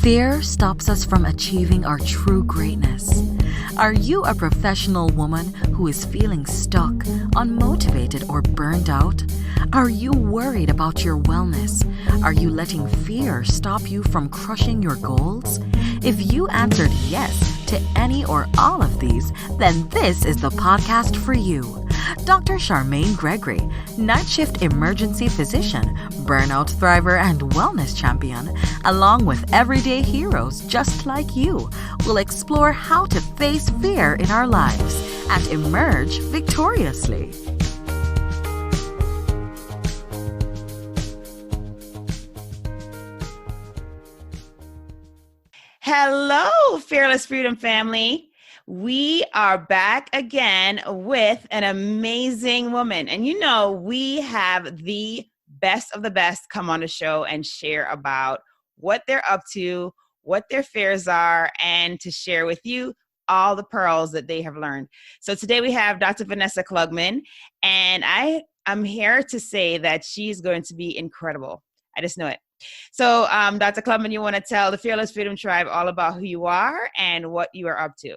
Fear stops us from achieving our true greatness. Are you a professional woman who is feeling stuck, unmotivated, or burned out? Are you worried about your wellness? Are you letting fear stop you from crushing your goals? If you answered yes to any or all of these, then this is the podcast for you. Dr. Charmaine Gregory, Nightshift emergency physician, burnout thriver, and wellness champion, along with everyday heroes just like you, will explore how to face fear in our lives and emerge victoriously. Hello, Fearless Freedom family. We are back again with an amazing woman. And you know, we have the best of the best come on the show and share about what they're up to, what their fears are, and to share with you all the pearls that they have learned. So today we have Dr. Vanessa Klugman, and I'm here to say that she's going to be incredible. I just know it. So, Dr. Klugman, you want to tell the Fearless Freedom Tribe all about who you are and what you are up to?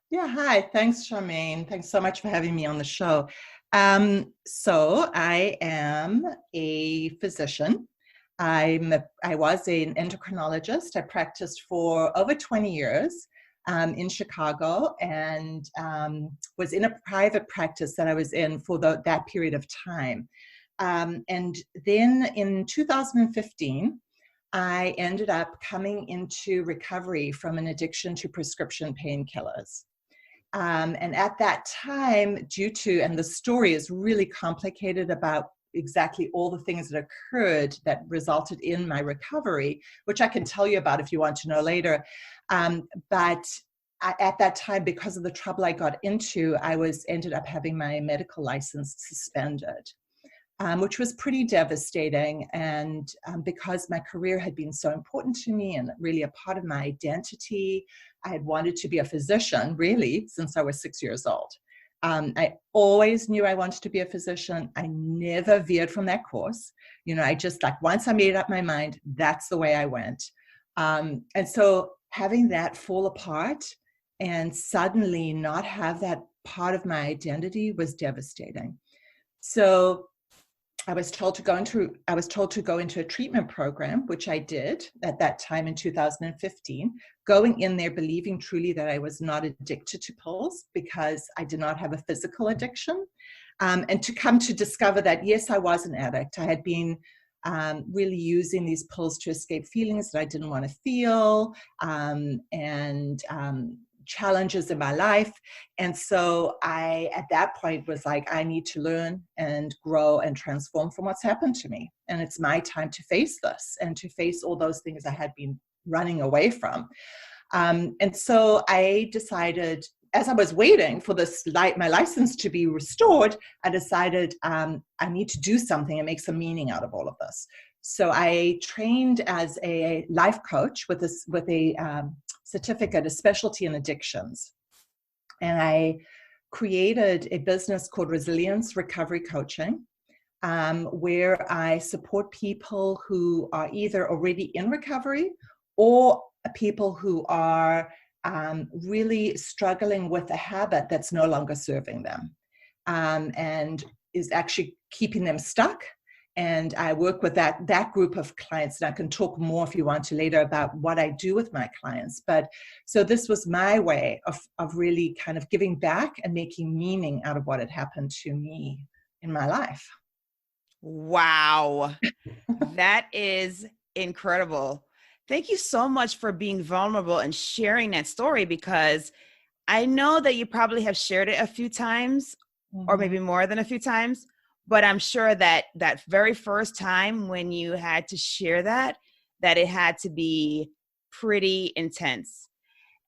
Yeah, hi. Thanks, Charmaine. Thanks so much for having me on the show. So I am a physician. I was an endocrinologist. I practiced for over 20 years in Chicago and was in a private practice that I was in for that period of time. And then in 2015, I ended up coming into recovery from an addiction to prescription painkillers. And at that time, and the story is really complicated about exactly all the things that occurred that resulted in my recovery, which I can tell you about if you want to know later. But at that time, because of the trouble I got into, I ended up having my medical license suspended. Which was pretty devastating. And because my career had been so important to me and really a part of my identity, I had wanted to be a physician, really, since I was 6 years old. I always knew I wanted to be a physician. I never veered from that course. I just once I made up my mind, that's the way I went. And so having that fall apart and suddenly not have that part of my identity was devastating. So I was told to go into a treatment program, which I did at that time in 2015, going in there believing truly that I was not addicted to pills because I did not have a physical addiction, and to come to discover that, yes, I was an addict. I had been really using these pills to escape feelings that I didn't want to feel, and challenges in my life. And so I, at that point, was like, I need to learn and grow and transform from what's happened to me. And it's my time to face this and to face all those things I had been running away from. And so I decided, as I was waiting for my license to be restored, I decided I need to do something and make some meaning out of all of this. So I trained as a life coach with a certificate, a specialty in addictions. And I created a business called Resilience Recovery Coaching, where I support people who are either already in recovery or people who are really struggling with a habit that's no longer serving them, and is actually keeping them stuck. And I work with that group of clients, and I can talk more if you want to later about what I do with my clients. But so this was my way of really kind of giving back and making meaning out of what had happened to me in my life. Wow. That is incredible. Thank you so much for being vulnerable and sharing that story, because I know that you probably have shared it a few times, or maybe more than a few times. But I'm sure that very first time when you had to share that it had to be pretty intense.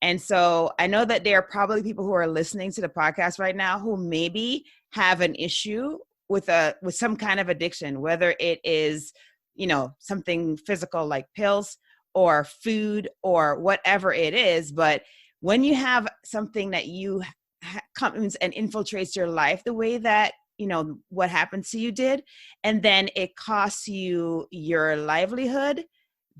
And so I know that there are probably people who are listening to the podcast right now who maybe have an issue with some kind of addiction, whether it is, something physical like pills or food or whatever it is. But when you have something that comes and infiltrates your life the way that what happened to you did, and then it costs you your livelihood,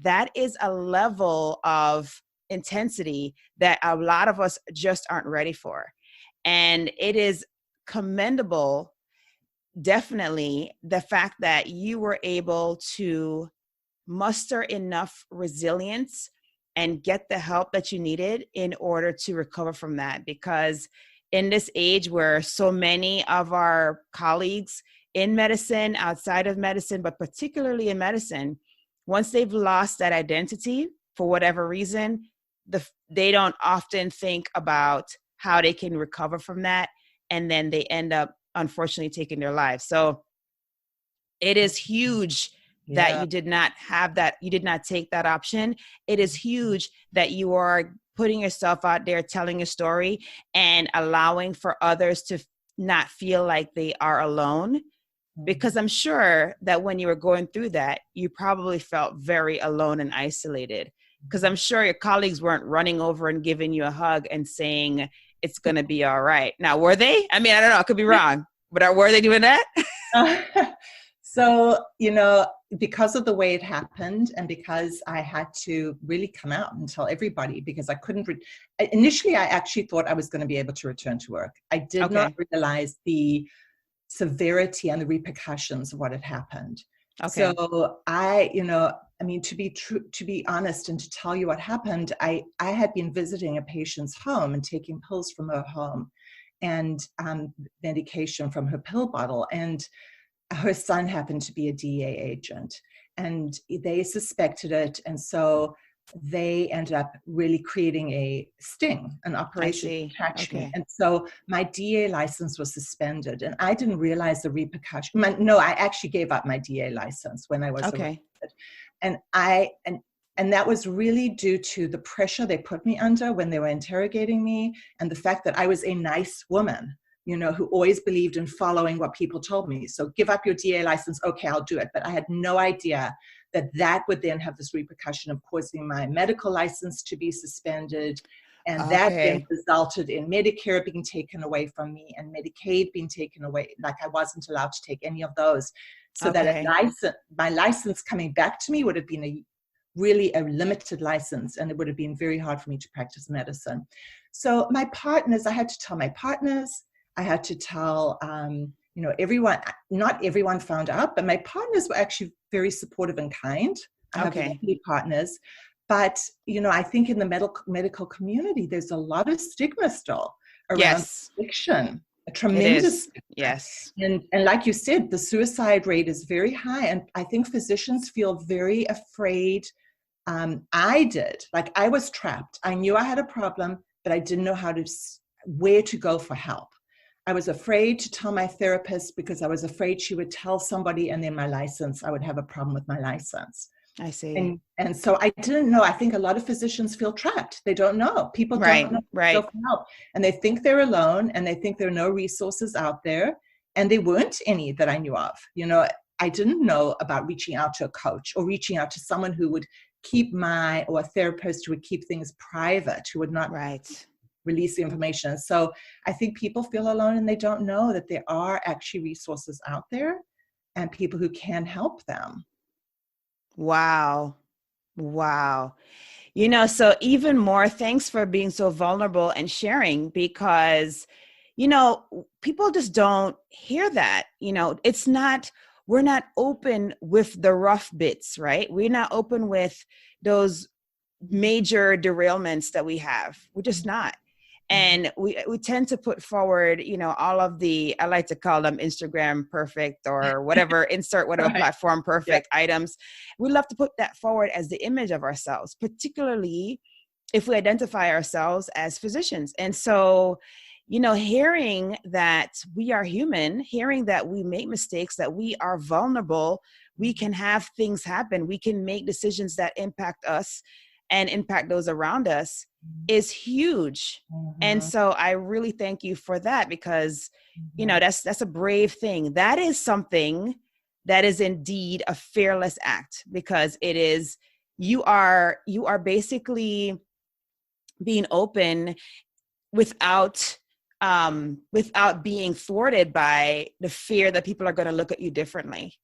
that is a level of intensity that a lot of us just aren't ready for. And it is commendable, definitely, the fact that you were able to muster enough resilience and get the help that you needed in order to recover from that. Because in this age where so many of our colleagues in medicine, outside of medicine, but particularly in medicine, once they've lost that identity for whatever reason, they don't often think about how they can recover from that. And then they end up, unfortunately, taking their lives. So it is huge that you did not have that, you did not take that option. It is huge that you are putting yourself out there, telling a story and allowing for others to not feel like they are alone. Because I'm sure that when you were going through that, you probably felt very alone and isolated. Because I'm sure your colleagues weren't running over and giving you a hug and saying, it's going to be all right. Now, were they? I mean, I don't know, I could be wrong, but were they doing that? So, because of the way it happened and because I had to really come out and tell everybody because I couldn't, initially I actually thought I was going to be able to return to work. I did not realize the severity and the repercussions of what had happened. So to be honest and to tell you what happened, I had been visiting a patient's home and taking pills from her home and medication from her pill bottle. And her son happened to be a DEA agent and they suspected it. And so they ended up really creating a sting, an operation to catch me. And so my DEA license was suspended and I didn't realize the repercussion. I actually gave up my DEA license when I was arrested. And and that was really due to the pressure they put me under when they were interrogating me and the fact that I was a nice woman, who always believed in following what people told me. So give up your DA license. Okay, I'll do it. But I had no idea that would then have this repercussion of causing my medical license to be suspended. And that then resulted in Medicare being taken away from me and Medicaid being taken away. Like I wasn't allowed to take any of those. So that my license coming back to me would have been really a limited license and it would have been very hard for me to practice medicine. So my partners, I had to tell my partners, I had to tell, everyone, not everyone found out, but my partners were actually very supportive and kind. I have lovely partners. But, I think in the medical community, there's a lot of stigma still around addiction, a tremendous. And like you said, the suicide rate is very high. And I think physicians feel very afraid. I did. Like I was trapped. I knew I had a problem, but I didn't know where to go for help. I was afraid to tell my therapist because I was afraid she would tell somebody and then I would have a problem with my license. I see. And so I didn't know. I think a lot of physicians feel trapped. They don't know. People don't know where to go for help. And they think they're alone and they think there are no resources out there. And there weren't any that I knew of. I didn't know about reaching out to a coach or reaching out to someone who would or a therapist who would keep things private, who would not release the information. So I think people feel alone and they don't know that there are actually resources out there and people who can help them. Wow. So even more, thanks for being so vulnerable and sharing because, people just don't hear that. We're not open with the rough bits, right? We're not open with those major derailments that we have. We're just not. And we tend to put forward, all of I like to call them Instagram perfect or whatever, insert whatever platform perfect items. We love to put that forward as the image of ourselves, particularly if we identify ourselves as physicians. And so, hearing that we are human, hearing that we make mistakes, that we are vulnerable, we can have things happen, we can make decisions that impact us and impact those around us is huge. And so I really thank you for that because, that's a brave thing. That is something that is indeed a fearless act because it is, you are basically being open without being thwarted by the fear that people are going to look at you differently.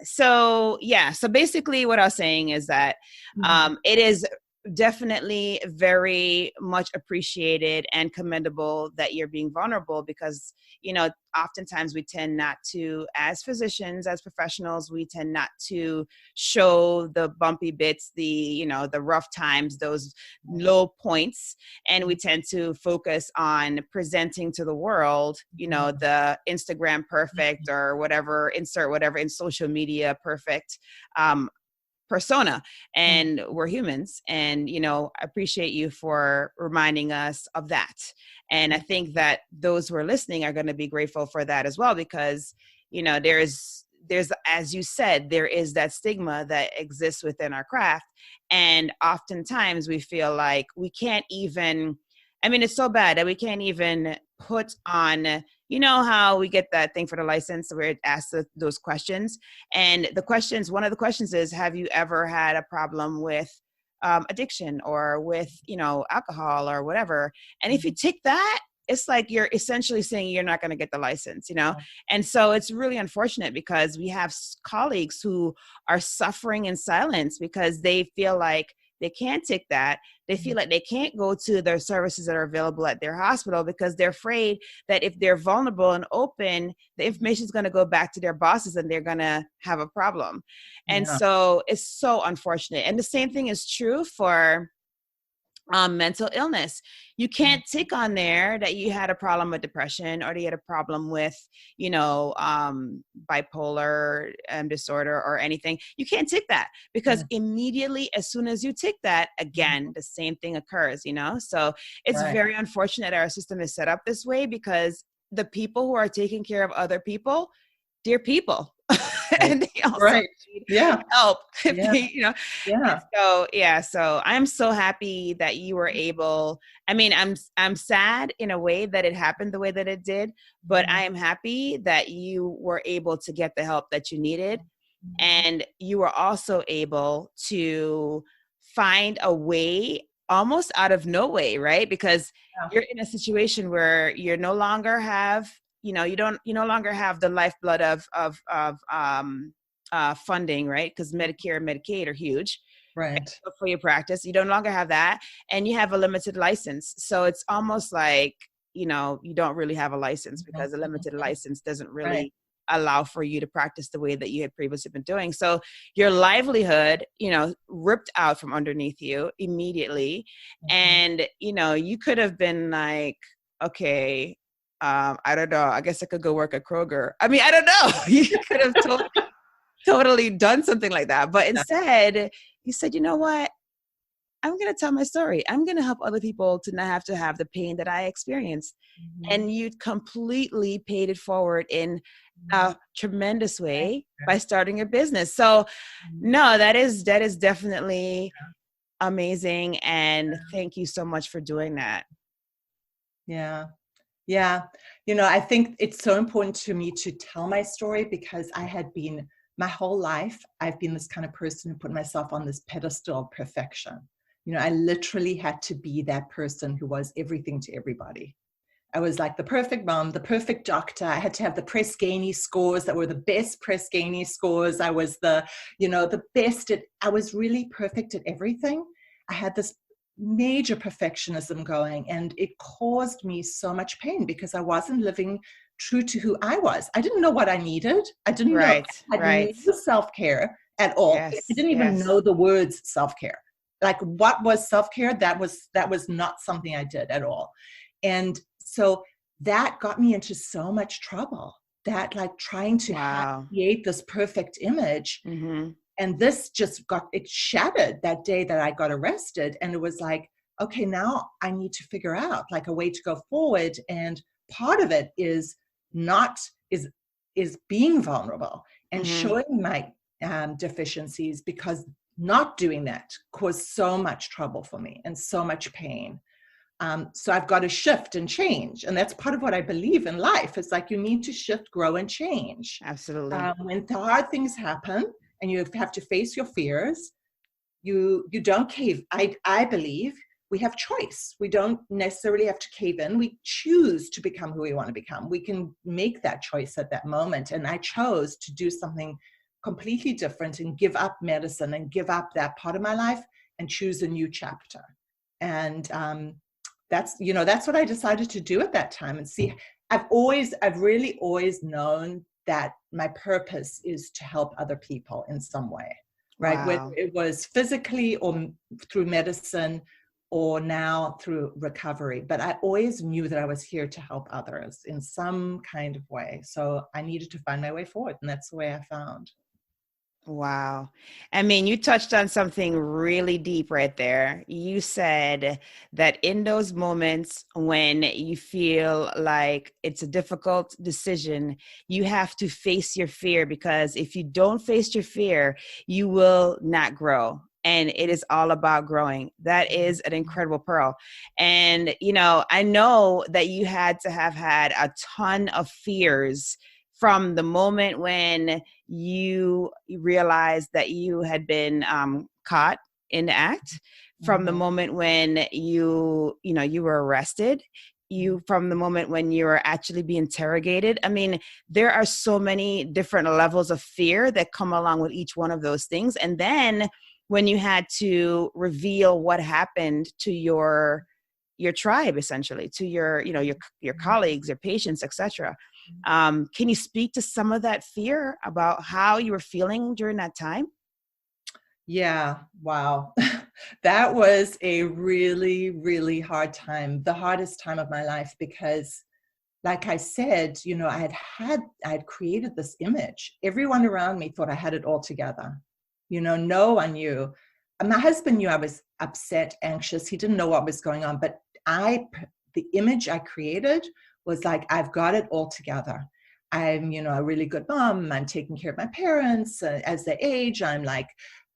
So basically what I was saying is that it is definitely very much appreciated and commendable that you're being vulnerable, because, you know, oftentimes we tend not to, as physicians, as professionals, we tend not to show the bumpy bits, the, you know, the rough times, those low points. And we tend to focus on presenting to the world, you know, the Instagram perfect or whatever, insert whatever in social media perfect persona. And we're humans. And, you know, I appreciate you for reminding us of that. And I think that those who are listening are going to be grateful for that as well, because, you know, there's, as you said, there is that stigma that exists within our craft. And oftentimes we feel like we can't even, I mean, it's so bad that we can't even put on, you know, how we get that thing for the license where it asks those questions. And the questions, one of the questions is, have you ever had a problem with addiction or with, you know, alcohol or whatever? And if you tick that, it's like you're essentially saying you're not going to get the license, you know? And so it's really unfortunate, because we have colleagues who are suffering in silence because they feel like they can't tick that. They feel like they can't go to their services that are available at their hospital because they're afraid that if they're vulnerable and open, the information is going to go back to their bosses and they're going to have a problem. And so it's so unfortunate. And the same thing is true for mental illness. You can't tick on there that you had a problem with depression, or that you had a problem with, you know, bipolar disorder or anything. You can't tick that, because immediately, as soon as you tick that, again, the same thing occurs, you know? So it's very unfortunate our system is set up this way, because the people who are taking care of other people, they're people. And they also need help. They, you know. So I'm so happy that you were able. I mean, I'm sad in a way that it happened the way that it did, but I am happy that you were able to get the help that you needed, and you were also able to find a way almost out of no way, right? Because you're in a situation where you no longer have, you know, you no longer have the lifeblood of funding, right? Because Medicare and Medicaid are huge, right? So for your practice, you no longer have that, and you have a limited license. So it's almost like, you know, you don't really have a license, because a limited license doesn't really allow for you to practice the way that you had previously been doing. So your livelihood, you know, ripped out from underneath you immediately. And, you know, you could have been like, okay, I don't know, I guess I could go work at Kroger. I mean, I don't know. You could have totally done something like that. But instead, you said, you know what? I'm going to tell my story. I'm going to help other people to not have to have the pain that I experienced. And you completely paid it forward in a tremendous way by starting a business. So no, that is definitely amazing. And thank you so much for doing that. Yeah. You know, I think it's so important to me to tell my story, because I had been, my whole life, I've been this kind of person who put myself on this pedestal of perfection. You know, I literally had to be that person who was everything to everybody. I was like the perfect mom, the perfect doctor. I had to have the Press Ganey scores that were the best Press Ganey scores. I was the, you know, the best at, I was really perfect at everything. I had this major perfectionism going, and it caused me so much pain because I wasn't living true to who I was. I didn't know what I needed. I didn't know I had no self-care at all. I didn't even know the words self-care. Like, what was self-care? That was not something I did at all. And so that got me into so much trouble, that like trying to create this perfect image. And this just it shattered that day that I got arrested. And it was like, okay, now I need to figure out like a way to go forward. And part of it is being vulnerable and showing my deficiencies, because not doing that caused so much trouble for me and so much pain. So I've got to shift and change. And that's part of what I believe in life. It's like you need to shift, grow, and change. Absolutely. When the hard things happen and you have to face your fears, you don't cave. I believe we have choice. We don't necessarily have to cave in. We choose to become who we want to become. We can make that choice at that moment. And I chose to do something completely different and give up medicine and give up that part of my life and choose a new chapter. And that's what I decided to do at that time. And see, I've really always known that my purpose is to help other people in some way, right? Wow. Whether it was physically or through medicine or now through recovery. But I always knew that I was here to help others in some kind of way. So I needed to find my way forward. And that's the way I found. Wow. I mean, you touched on something really deep right there. You said that in those moments when you feel like it's a difficult decision, you have to face your fear, because if you don't face your fear, you will not grow. And it is all about growing. That is an incredible pearl. And, I know that you had to have had a ton of fears from the moment when you realized that you had been caught in the act, from the moment when you were arrested, from the moment when you were actually being interrogated. I mean, there are so many different levels of fear that come along with each one of those things. And then when you had to reveal what happened to your tribe, essentially, to your colleagues, your patients, etc. Can you speak to some of that fear about how you were feeling during that time? Yeah. Wow. That was a really, really hard time, the hardest time of my life, because like I said, I had created this image. Everyone around me thought I had it all together. No one knew. My husband knew I was upset, anxious. He didn't know what was going on, but the image I created was like, I've got it all together. I'm, a really good mom. I'm taking care of my parents as they age. I'm like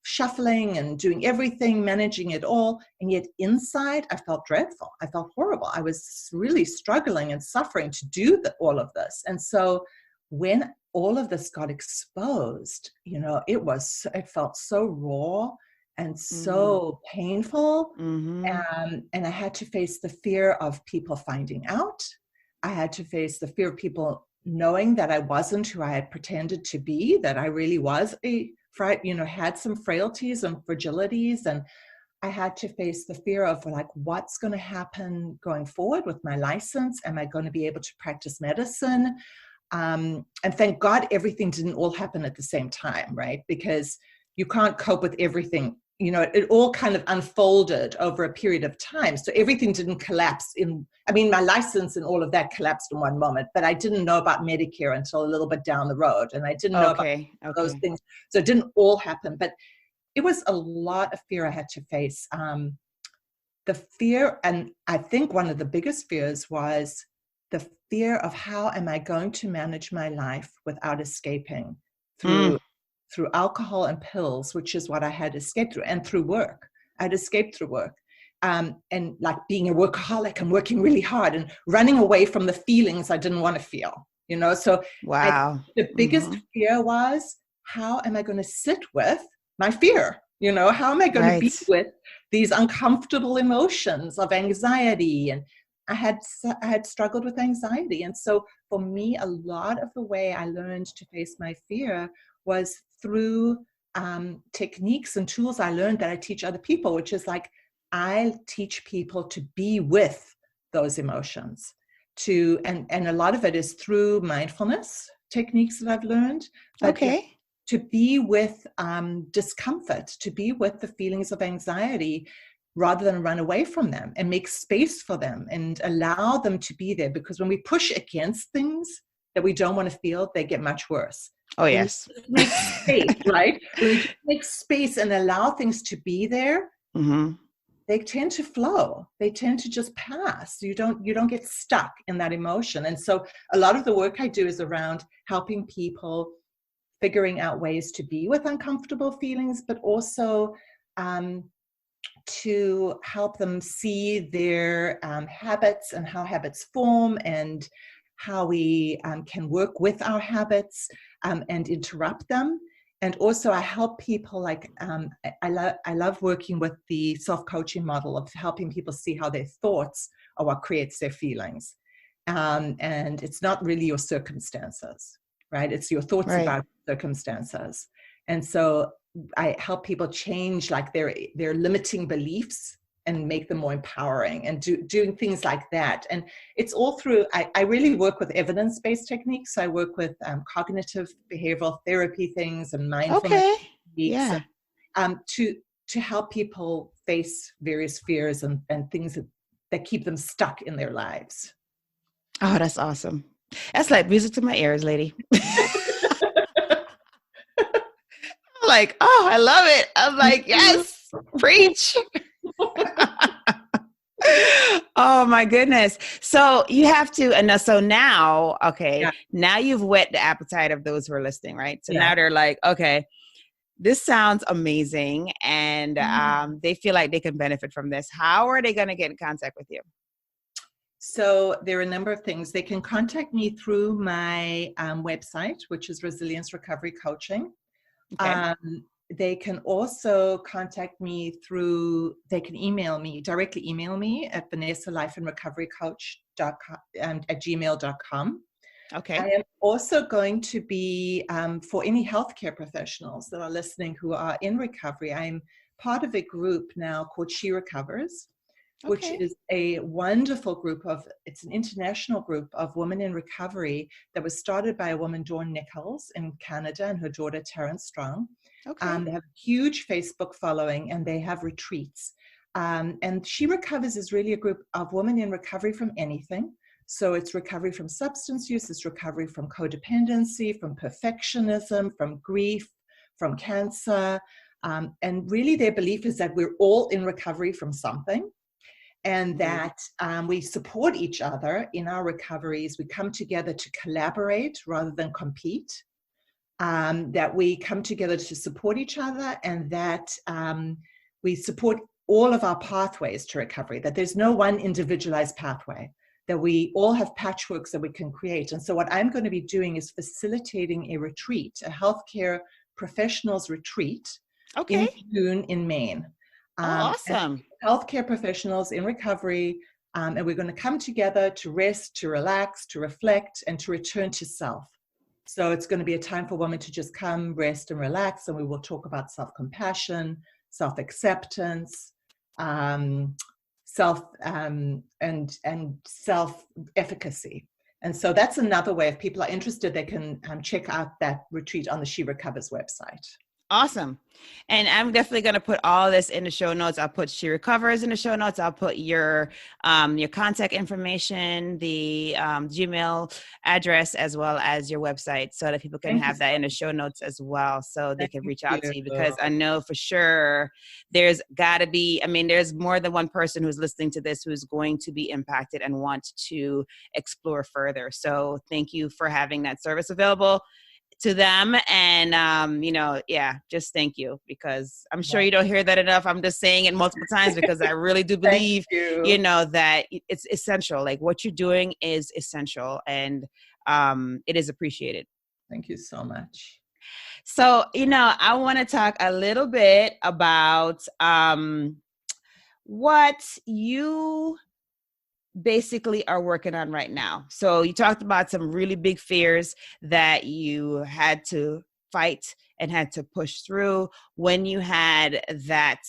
shuffling and doing everything, managing it all. And yet inside, I felt dreadful. I felt horrible. I was really struggling and suffering to do all of this. And so when all of this got exposed, it felt so raw and so painful. And I had to face the fear of people finding out. I had to face the fear of people knowing that I wasn't who I had pretended to be, that I really was had some frailties and fragilities. And I had to face the fear of like, what's going to happen going forward with my license? Am I going to be able to practice medicine? And thank God everything didn't all happen at the same time, right? Because you can't cope with everything. It all kind of unfolded over a period of time. So everything didn't collapse my license and all of that collapsed in one moment, but I didn't know about Medicare until a little bit down the road. And I didn't know about those things. So it didn't all happen, but it was a lot of fear I had to face. The fear, and I think one of the biggest fears was the fear of how am I going to manage my life without escaping through alcohol and pills, which is what I had escaped through, and through work. I had escaped through work. And like being a workaholic and working really hard and running away from the feelings I didn't want to feel, So wow. The biggest fear was, how am I going to sit with my fear? How am I going to be with these uncomfortable emotions of anxiety? And I had struggled with anxiety. And so for me, a lot of the way I learned to face my fear was through techniques and tools I learned that I teach other people, which is like, I teach people to be with those emotions, and a lot of it is through mindfulness techniques that I've learned. Okay. To be with discomfort, to be with the feelings of anxiety, rather than run away from them, and make space for them and allow them to be there. Because when we push against things that we don't want to feel, they get much worse. Oh, yes. Make space, right? When you make space and allow things to be there, they tend to flow. They tend to just pass. You don't get stuck in that emotion. And so a lot of the work I do is around helping people figuring out ways to be with uncomfortable feelings, but also to help them see their habits and how habits form, and how we can work with our habits and interrupt them. And also I help people I love working with the self-coaching model of helping people see how their thoughts are what creates their feelings. And it's not really your circumstances, right? It's your thoughts Right. about circumstances. And so I help people change like their limiting beliefs and make them more empowering, and doing things like that. And it's all through, I really work with evidence-based techniques. I work with cognitive behavioral therapy things and mindfulness Okay. techniques, Yeah. to help people face various fears and things that keep them stuck in their lives. Oh, that's awesome. That's like music to my ears, lady. Like, oh, I love it. I'm like, yes, preach. Oh my goodness. So you have to, and so now, okay, now you've whet the appetite of those who are listening, right? So now they're like, okay, this sounds amazing. And they feel like they can benefit from this. How are they going to get in contact with you? So there are a number of things. They can contact me through my website, which is Resilience Recovery Coaching. Okay. They can also contact me they can directly email me at vanessa@lifeandrecoverycoach.com at gmail.com. Okay. I am also going to be, for any healthcare professionals that are listening who are in recovery, I'm part of a group now called She Recovers, which is a wonderful group it's an international group of women in recovery that was started by a woman, Dawn Nichols, in Canada, and her daughter, Taryn Strong. They have a huge Facebook following, and they have retreats. And She Recovers is really a group of women in recovery from anything. So it's recovery from substance use, it's recovery from codependency, from perfectionism, from grief, from cancer. And really their belief is that we're all in recovery from something. And that we support each other in our recoveries. We come together to collaborate rather than compete. That we come together to support each other, and that we support all of our pathways to recovery, that there's no one individualized pathway, that we all have patchworks that we can create. And so what I'm going to be doing is facilitating a retreat, a healthcare professionals retreat in June in Maine. Awesome. Healthcare professionals in recovery, and we're going to come together to rest, to relax, to reflect, and to return to self. So it's going to be a time for women to just come, rest, and relax, and we will talk about self-compassion, self-acceptance, self and self-efficacy. And so that's another way. If people are interested, they can check out that retreat on the She Recovers website. Awesome. And I'm definitely going to put all this in the show notes. I'll put She Recovers in the show notes. I'll put your contact information, the Gmail address, as well as your website, so that people can have that in the show notes as well, so they can reach out to you, because I know for sure there's got to be, there's more than one person who's listening to this who's going to be impacted and want to explore further. So thank you for having that service available to them. And, just thank you, because I'm sure you don't hear that enough. I'm just saying it multiple times because I really do believe, that it's essential. Like what you're doing is essential, and it is appreciated. Thank you so much. So, I want to talk a little bit about what you basically are working on right now. So you talked about some really big fears that you had to fight and had to push through when you had that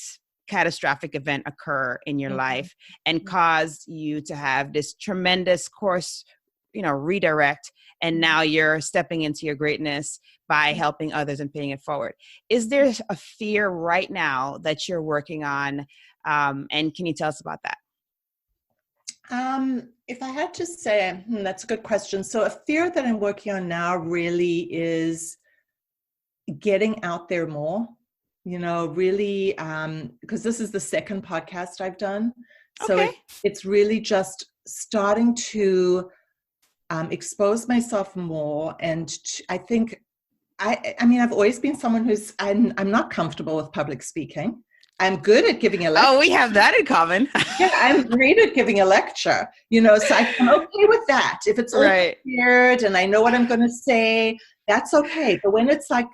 catastrophic event occur in your life and caused you to have this tremendous course, redirect. And now you're stepping into your greatness by helping others and paying it forward. Is there a fear right now that you're working on? And can you tell us about that? If I had to say, that's a good question. So a fear that I'm working on now really is getting out there more, really, because this is the second podcast I've done. So it's really just starting to expose myself more. And I think, I've always been someone I'm not comfortable with public speaking. I'm good at giving a lecture. Oh, we have that in common. Yeah, I'm great at giving a lecture, so I'm okay with that. If it's all prepared and I know what I'm going to say, that's okay. But when it's like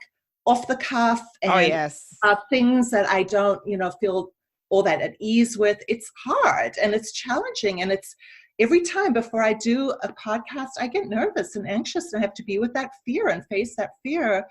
off the cuff Oh, and yes. things that I don't, feel all that at ease with. It's hard and it's challenging. And it's every time before I do a podcast, I get nervous and anxious and I have to be with that fear and face that fear.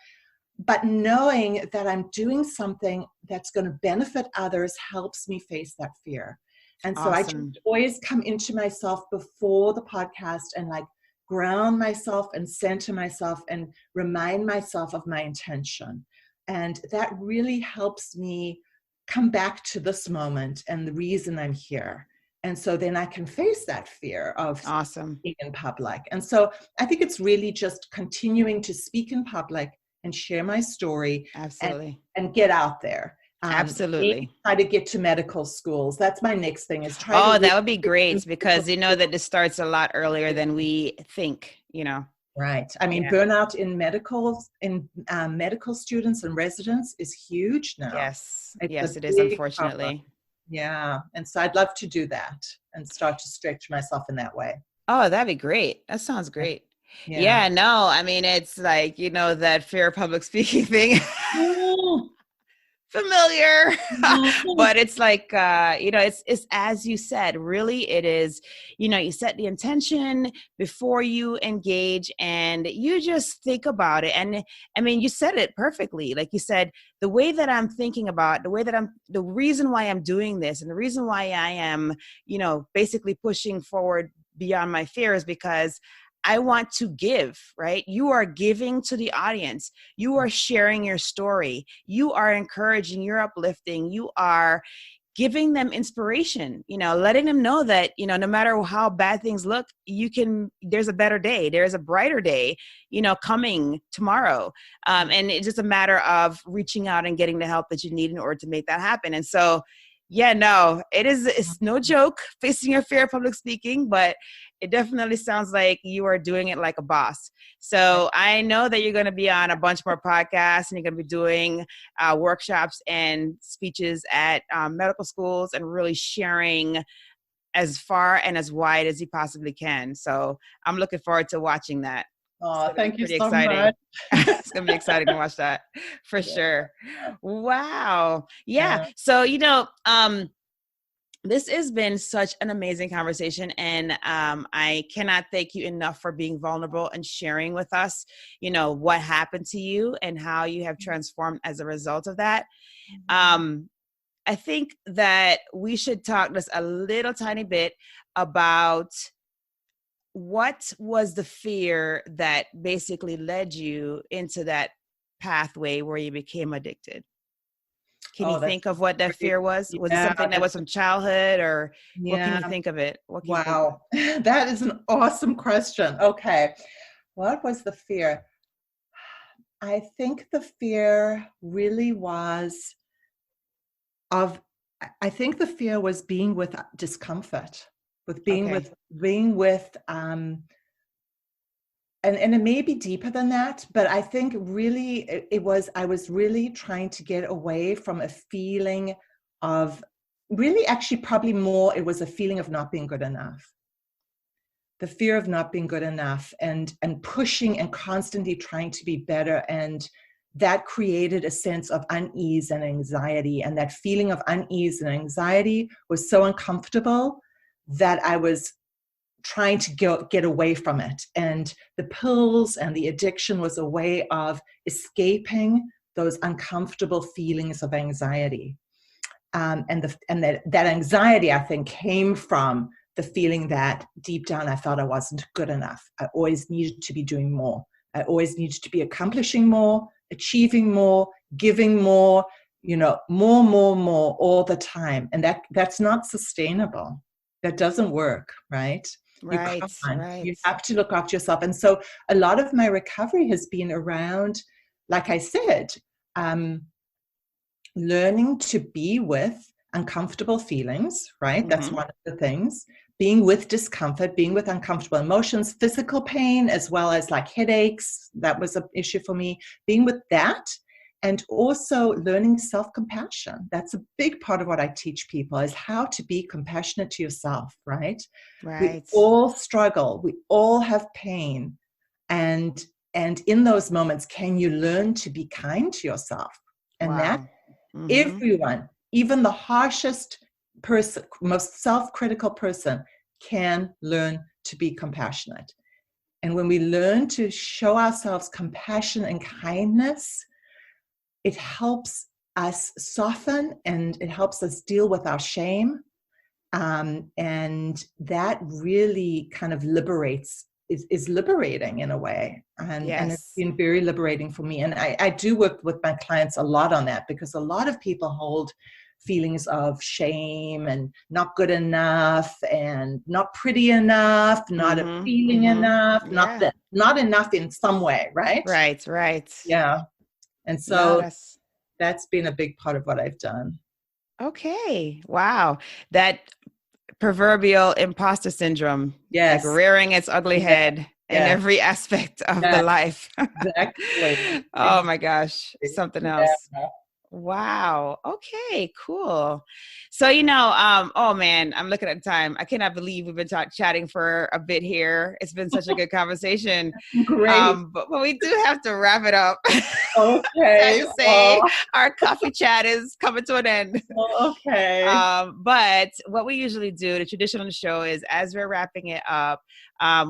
But knowing that I'm doing something that's going to benefit others helps me face that fear. And so I just Awesome. always come into myself before the podcast and like ground myself and center myself and remind myself of my intention. And that really helps me come back to this moment and the reason I'm here. And so then I can face that fear of Awesome. speaking in public. And so I think it's really just continuing to speak in public and share my story. Absolutely. And get out there. Absolutely. Try to get to medical schools. That's my next thing is try Oh, to that would be great because you know that this starts a lot earlier than we think, Right. I mean, Yeah. burnout in medical students and residents is huge now. Yes. It's Yes, a it is, big unfortunately. problem. Yeah. And so I'd love to do that and start to stretch myself in that way. Oh, that'd be great. That sounds great. Yeah. Yeah, no, I mean, it's like, that fear of public speaking thing. Familiar. But it's like, it's as you said, really it is, you set the intention before you engage and you just think about it. And I mean, you said it perfectly. Like you said, the way that I'm thinking about the reason why I'm doing this and the reason why I am, basically pushing forward beyond my fear is because I want to give, right? You are giving to the audience. You are sharing your story. You are encouraging, you're uplifting, you are giving them inspiration, letting them know that, no matter how bad things look, there's a better day. There's a brighter day, coming tomorrow. And it's just a matter of reaching out and getting the help that you need in order to make that happen. And so, yeah, no, it's no joke facing your fear of public speaking, but it definitely sounds like you are doing it like a boss. So I know that you're going to be on a bunch more podcasts and you're going to be doing workshops and speeches at medical schools and really sharing as far and as wide as you possibly can. So I'm looking forward to watching that. Oh, thank you so exciting. much. It's going to be exciting to watch that for sure. Wow. Yeah. So, this has been such an amazing conversation, and I cannot thank you enough for being vulnerable and sharing with us, what happened to you and how you have transformed as a result of that. I think that we should talk just a little tiny bit about what was the fear that basically led you into that pathway where you became addicted. Can you think of what that fear was? Was it something that was from childhood or what can you think of it? Wow. That is an awesome question. Okay. What was the fear? I think the fear really was being with discomfort, with being with, and it may be deeper than that, but I think really I was really trying to get away from a feeling of really actually probably more, it was a feeling of not being good enough. The fear of not being good enough and pushing and constantly trying to be better. And that created a sense of unease and anxiety. And that feeling of unease and anxiety was so uncomfortable that I was trying to get away from it. And the pills and the addiction was a way of escaping those uncomfortable feelings of anxiety. And that anxiety, I think, came from the feeling that deep down I felt I wasn't good enough. I always needed to be doing more. I always needed to be accomplishing more, achieving more, giving more, more all the time. And that's not sustainable. That doesn't work, right? Right. You have to look after yourself. And so a lot of my recovery has been around, like I said, learning to be with uncomfortable feelings, right? Mm-hmm. That's one of the things. Being with discomfort, being with uncomfortable emotions, physical pain, as well as like headaches. That was an issue for me. Being with that. And also learning self-compassion. That's a big part of what I teach people is how to be compassionate to yourself, right? We all struggle. We all have pain. And And in those moments, can you learn to be kind to yourself? And that everyone, even the harshest person, most self-critical person, can learn to be compassionate. And when we learn to show ourselves compassion and kindness, it helps us soften and it helps us deal with our shame. And that really kind of liberates, is liberating in a way. And it's been very liberating for me. And I do work with my clients a lot on that, because a lot of people hold feelings of shame and not good enough and not pretty enough, not appealing enough, not enough in some way, right? Right. Yeah. And so that's been a big part of what I've done. Okay. Wow. That proverbial imposter syndrome, like rearing its ugly head in every aspect of the life. Exactly. Oh my gosh. Something else. Wow. Okay, cool. So, oh man, I'm looking at the time. I cannot believe we've been chatting for a bit here. It's been such a good conversation. Great. But we do have to wrap it up. Okay. To say our coffee chat is coming to an end. Okay. But what we usually do, the tradition on the show is, as we're wrapping it up,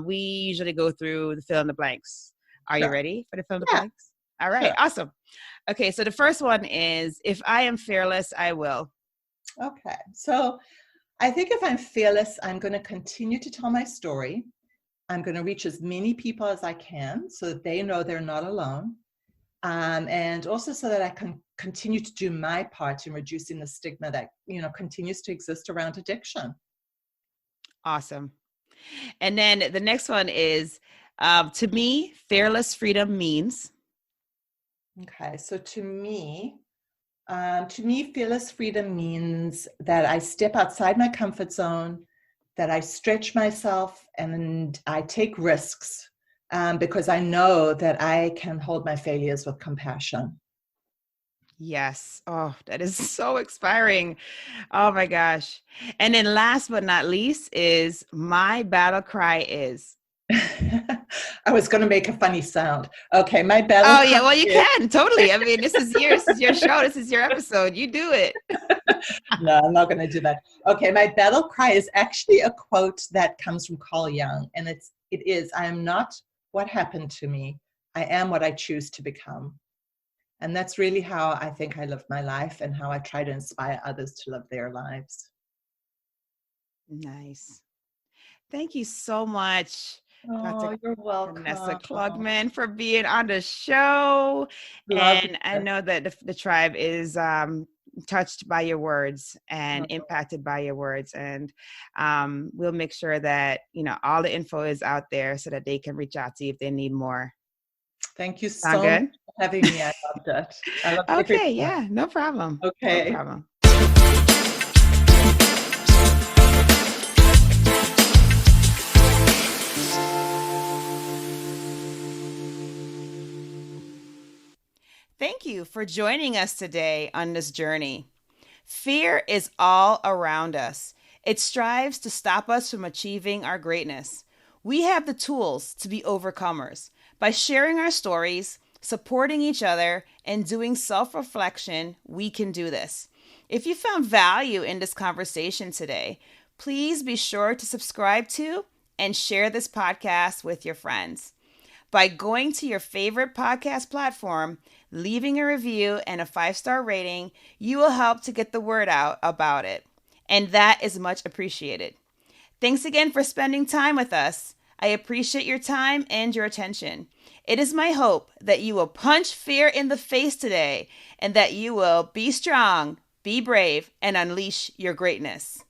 we usually go through the fill in the blanks. Are you ready for the fill in the blanks? All right. Awesome. Okay, so the first one is, if I am fearless, I will. Okay, so I think if I'm fearless, I'm going to continue to tell my story. I'm going to reach as many people as I can so that they know they're not alone. And also so that I can continue to do my part in reducing the stigma that, continues to exist around addiction. Awesome. And then the next one is, to me, fearless freedom means... Okay, so to me, fearless freedom means that I step outside my comfort zone, that I stretch myself, and I take risks because I know that I can hold my failures with compassion. Yes. Oh, that is so inspiring. Oh my gosh. And then last but not least is, my battle cry is... I was going to make a funny sound. Okay, my battle cry. Oh yeah, well you can totally. I mean, this is your show. This is your episode. You do it. No, I'm not going to do that. Okay, my battle cry is actually a quote that comes from Carl Jung, and it is, I am not what happened to me. I am what I choose to become. And that's really how I think I live my life and how I try to inspire others to live their lives. Nice. Thank you so much, Dr. You're welcome. Vanessa Klugman, for being on the show. And I know that the tribe is touched by your words and impacted by your words. And we'll make sure that, all the info is out there so that they can reach out to you if they need more. Thank you so much for having me. I loved it. Okay, yeah, no problem. Okay. No problem. Thank you for joining us today on this journey. Fear is all around us. It strives to stop us from achieving our greatness. We have the tools to be overcomers. By sharing our stories, supporting each other, and doing self-reflection, we can do this. If you found value in this conversation today, please be sure to subscribe to and share this podcast with your friends. By going to your favorite podcast platform, leaving a review and a 5-star rating, you will help to get the word out about it. And that is much appreciated. Thanks again for spending time with us. I appreciate your time and your attention. It is my hope that you will punch fear in the face today and that you will be strong, be brave, and unleash your greatness.